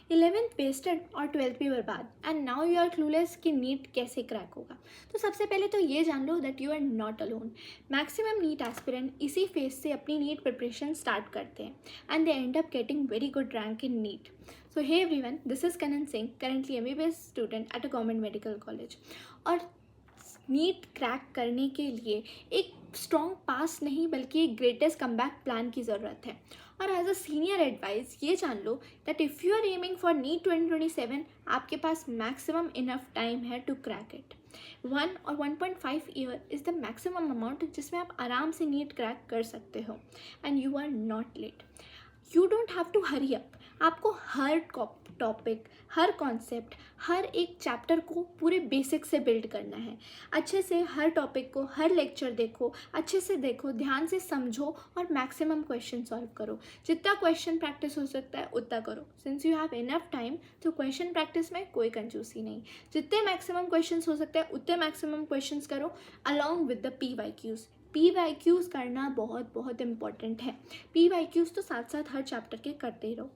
11th wasted और 12th भी बर्बाद, and now you are clueless कि नीट कैसे क्रैक होगा। तो सबसे पहले तो ये जान लो that you are not alone. Maximum NEET aspirant इसी फेज से अपनी नीट प्रिपरेशन स्टार्ट करते हैं and they end up getting very good rank in NEET. So hey everyone, this is Kanan Singh, currently MBBS student at a government medical college। और NEET crack करने के लिए एक strong पास नहीं बल्कि एक ग्रेटेस्ट कमबैक प्लान की ज़रूरत है। और एज अ सीनियर एडवाइस ये जान लो that if you are aiming for NEET 2027 आपके पास मैक्सिमम इनफ टाइम है टू क्रैक इट। 1 और 1.5 year is the maximum amount जिसमें आप आराम से नीट क्रैक कर सकते हो and you are not late. You don't have to hurry up. आपको हर टॉपिक, हर कॉन्सेप्ट, हर एक चैप्टर को पूरे बेसिक से बिल्ड करना है। अच्छे से हर टॉपिक को, हर लेक्चर देखो, अच्छे से देखो, ध्यान से समझो और मैक्सिमम क्वेश्चन सॉल्व करो। जितना क्वेश्चन प्रैक्टिस हो सकता है उतना करो। Since you have enough time तो क्वेश्चन प्रैक्टिस में कोई कंजूसी नहीं। जितने मैक्सिमम क्वेश्चन हो सकते हैं उतने मैक्सिमम क्वेश्चन करो along with the PYQs। PYQs करना बहुत बहुत इंपॉर्टेंट है। PYQs तो साथ साथ हर चैप्टर के करते ही रहो।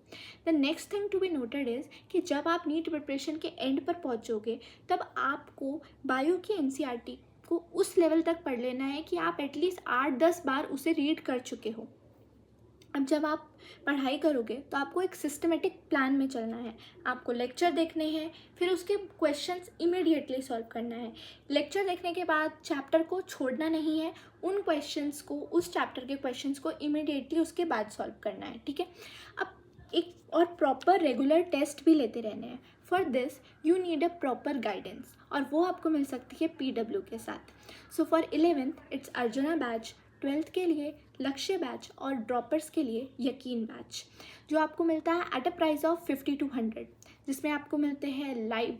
The next thing to be noted is कि जब आप नीट प्रिपरेशन के एंड पर पहुंचोगे तब आपको बायो की NCERT को उस लेवल तक पढ़ लेना है कि आप एटलीस्ट 8-10 बार उसे रीड कर चुके हो। अब जब आप पढ़ाई करोगे तो आपको एक सिस्टमेटिक प्लान में चलना है। आपको लेक्चर देखने हैं, फिर उसके क्वेश्चंस इमीडिएटली सॉल्व करना है। लेक्चर देखने के बाद चैप्टर को छोड़ना नहीं है, उन क्वेश्चंस को, उस चैप्टर के क्वेश्चंस को इमीडिएटली उसके बाद सॉल्व करना है, ठीक है। अब एक और प्रॉपर रेगुलर टेस्ट भी लेते रहने हैं। For this you need a proper guidance और वो आपको मिल सकती है PW के साथ। So for 11th it's arjuna batch, 12th के लिए लक्ष्य बैच और ड्रॉपर्स के लिए यकीन बैच, जो आपको मिलता है एट अ प्राइस ऑफ 5200, जिसमें आपको मिलते हैं live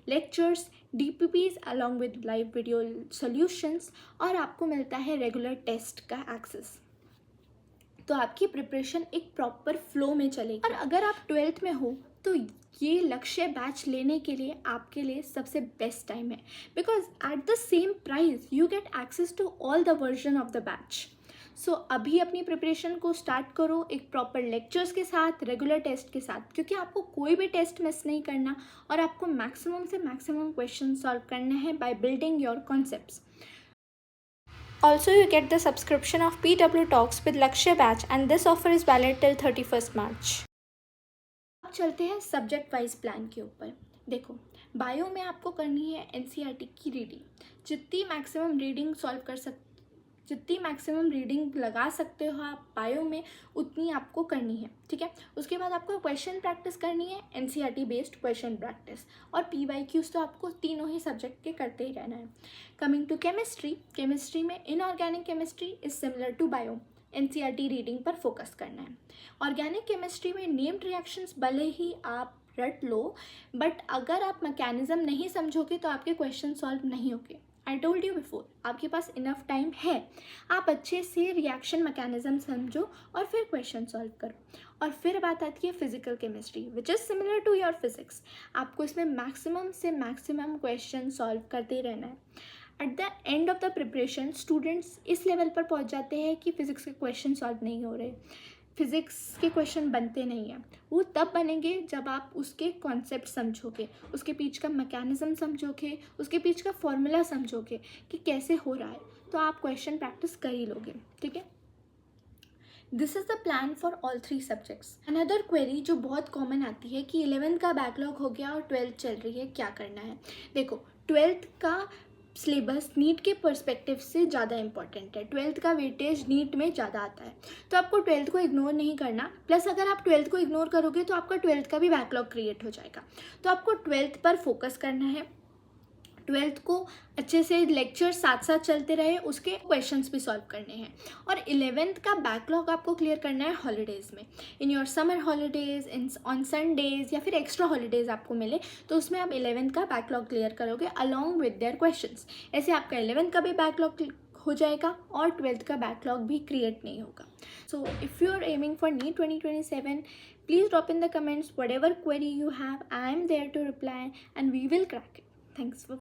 lectures, DPPs along with live video solutions और आपको मिलता है रेगुलर टेस्ट का एक्सेस। तो आपकी प्रिपरेशन एक प्रॉपर फ्लो में चलेगी। और अगर आप 12th में हो तो ये लक्ष्य बैच लेने के लिए आपके लिए सबसे बेस्ट टाइम है, because at the same price you get access to all the version of the batch. So अभी अपनी प्रिपरेशन को स्टार्ट करो एक प्रॉपर लेक्चर्स के साथ, रेगुलर टेस्ट के साथ, क्योंकि आपको कोई भी टेस्ट मिस नहीं करना और आपको मैक्सिमम से मैक्सिमम क्वेश्चन सॉल्व करना है by building your concepts. Also, you get the subscription of PW Talks with Lakshya Batch and this offer is valid till 31st March. अब चलते हैं सब्जेक्ट वाइज प्लान के ऊपर। देखो, बायो में आपको करनी है NCERT की रीडिंग। जितनी मैक्सिमम रीडिंग लगा सकते हो आप बायो में उतनी आपको करनी है, ठीक है। उसके बाद आपको क्वेश्चन प्रैक्टिस करनी है, NCERT बेस्ड क्वेश्चन प्रैक्टिस, और PYQs तो आपको तीनों ही सब्जेक्ट के करते ही रहना है। कमिंग टू केमिस्ट्री में inorganic chemistry is similar to bio, NCERT reading पर फोकस करना है। ऑर्गेनिक केमिस्ट्री में नेम्ड रिएक्शंस भले ही आप रट लो, बट अगर आप मैकेनिज्म नहीं समझोगे तो आपके क्वेश्चन सॉल्व नहीं होंगे। आई टोल्ड यू बिफोर, आपके पास इनफ टाइम है, आप अच्छे से रिएक्शन मैकेनिज्म समझो और फिर क्वेश्चन सॉल्व करो। और फिर बात आती है physical chemistry which is similar to your physics. आपको इसमें मैक्सिमम से मैक्सिमम क्वेश्चन सॉल्व करते रहना है। At the end of the preparation students इस लेवल पर पहुंच जाते हैं कि फिज़िक्स के क्वेश्चन सॉल्व नहीं हो रहे, फिज़िक्स के क्वेश्चन बनते नहीं हैं। वो तब बनेंगे जब आप उसके कॉन्सेप्ट समझोगे, उसके पीछे का मैकेनिज्म समझोगे, उसके पीछे का फॉर्मूला समझोगे कि कैसे हो रहा है, तो आप क्वेश्चन प्रैक्टिस कर ही लोगे, ठीक है। This is the plan for all 3 subjects. Another query जो बहुत कॉमन आती है कि 11th का बैकलॉग हो गया और 12th चल रही है, क्या करना है। देखो, 12th का सिलेबस नीट के पर्सपेक्टिव से ज़्यादा इंपॉर्टेंट है। 12th का वेटेज नीट में ज़्यादा आता है, तो आपको 12th को इग्नोर नहीं करना। प्लस अगर आप 12th को इग्नोर करोगे तो आपका 12th का भी बैकलॉग क्रिएट हो जाएगा। तो आपको 12th पर फोकस करना है। 12th को अच्छे से लेक्चर साथ साथ चलते रहे, उसके क्वेश्चंस भी सॉल्व करने हैं। और 11th का बैकलॉग आपको क्लियर करना है हॉलीडेज़ में, in your summer holidays, in on Sundays या फिर एक्स्ट्रा हॉलीडेज़ आपको मिले तो उसमें आप 11th का बैकलॉग क्लियर करोगे अलॉन्ग विद देयर क्वेश्चंस। ऐसे आपका 11th का भी बैकलॉग हो जाएगा और 12th का बैकलॉग भी क्रिएट नहीं होगा। So if you are aiming for NEET 2027, please drop in the comments whatever query you have. I am there to reply and we will crack it. Thanks for